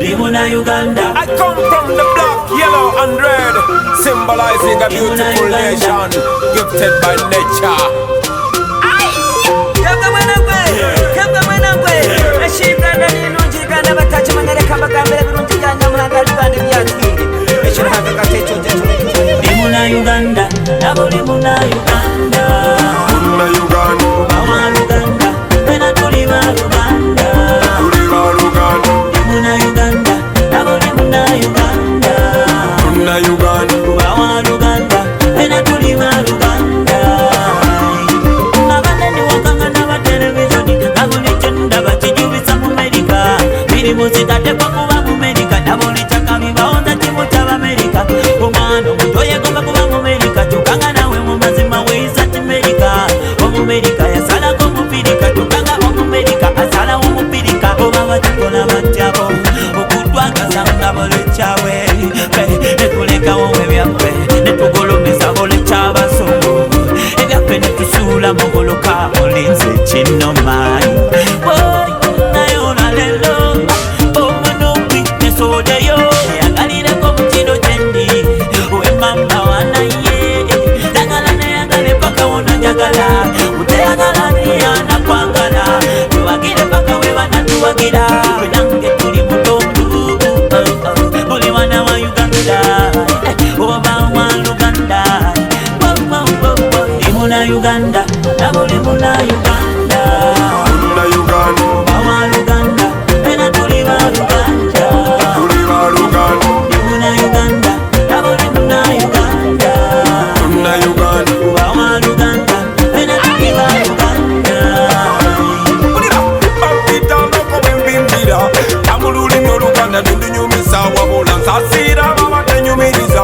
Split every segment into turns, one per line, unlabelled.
Limuna Uganda.
I come from the black, yellow and red, symbolizing a beautiful nation gifted by nature.
Limuna Uganda, nabo limuna Uganda.
Limuna Uganda,
Mama Uganda, pena tuliva Uganda.
Tuliva Uganda.
Limuna Uganda, nabo limuna Uganda.
Limuna Uganda,
Mama Uganda, pena tuliva Uganda. Nabane ni wakanga na televisioni, nabo lichenda batijubisa mu America. Biri muzidate kwa kuba mu America, nabo lichaka mibaonda timu cha America. Omwana omutoye gomba kuba mu America, tukanga nawe mu mazima weisa America. Omu America yasala ko mupirika, tukanga omu America asala wo mupirika. Oba batikola batyabo okutwagaza nga bolechawe nekuleka wowe byaffe netugolomeza bolechabasungu ebyaffe netusuula mugoloka olinze kinoma nayo nalelo omunubi nesodeyo yagalireko mukino gyendi wemamba wanaye dagala neyagale paka wona njagala uteyagala niyana kwagala tuwagire paka webana tuwagira wenange tuli mutondu oli wana wa Uganda oba wa Luganda limuna Uganda nabo limuna Uganda
Limuna Uganda,
wa Luganda pena tuliva Luganda
Tuliva Uganda,
limuna Uganda nabo limuna Uganda
Limuna Uganda.
wa Luganda pena tuliva Luganda.
Pulira bampita loko bwembimbira amululimi oluganda nendunyumisa wabula nsasira babatenyumiriza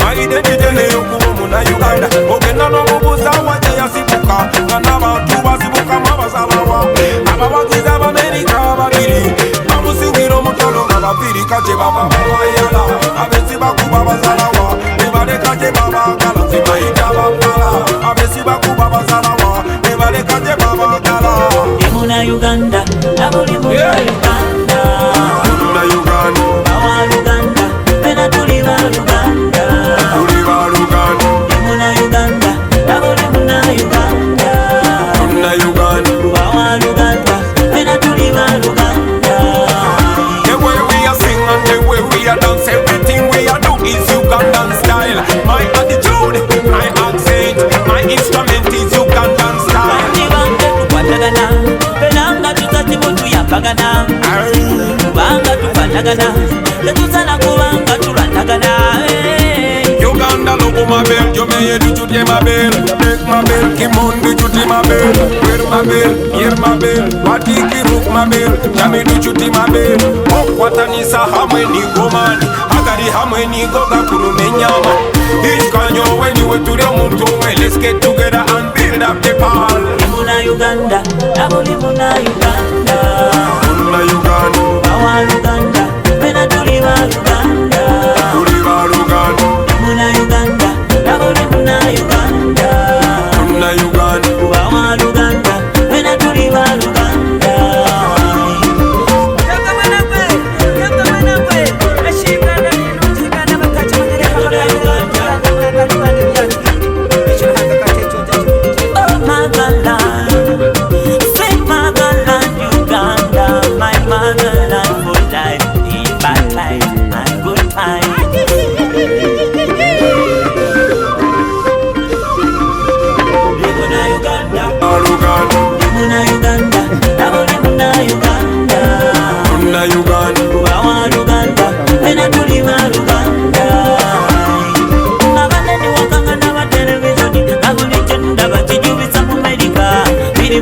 maidentite neyokuba omunayuganda ogenda n'omubuuza wajja yasibuka nga n'abantu basibukamu abasalawa abawagizi abamerika babiri bamusingira omutolo nga bafirika gye baba babayala abesi bakuba basalawa ne baleka gye babagala zibayita bambala abesi bakuba basalawa ne baleka gye babagala.
Limuna Uganda nabo limuna Uganda
Limuna Uganda,
wa Luganda pena tuliva Luganda
Tuliva Uganda,
limuna Uganda nabo limuna Uganda
Limuna Uganda.
wa Luganda pena tuliva Luganda.
The way we are sing and the way we are dance, everything we are do is Ugandan style. My attitude, my accent, my instrument is Ugandan style.
Bandibange tukwatagana penanga tutatimu tuyambagana kubanga tukwatagana tetusala kubanga tulwanagana.
Uganda logo ma belle, Jomeye du chutie ma belle, make ma belle, Kimon du chuti ma belle, wear ma belle, hear ma belle, Watiki rook ma belle, Jami du chuti ma belle, Okwatanisa hamwe ni gomani, Agari hamwe ni goga kurume nyama. Iskanyo when you to the muntu, let's get together and build up the pal.
Limuna Uganda nabo limuna Uganda
Limuna Uganda,
wa Luganda pena tuliva Luganda
Tuliva Uganda,
limuna Uganda nabo limuna Uganda
Limuna Uganda.
wa Luganda pena tuliva Luganda. Oh motherland, sweet motherland Uganda, my motherland for life, in bad times and good times. Limuna Uganda,
Uganda,
limuna Uganda, nabo limuna Uganda,
Limuna Uganda,
wa Luganda pena tuliva Luganda. Nabane ni wakanga na televisioni, nabo lichenda batijubisa mu America. Biri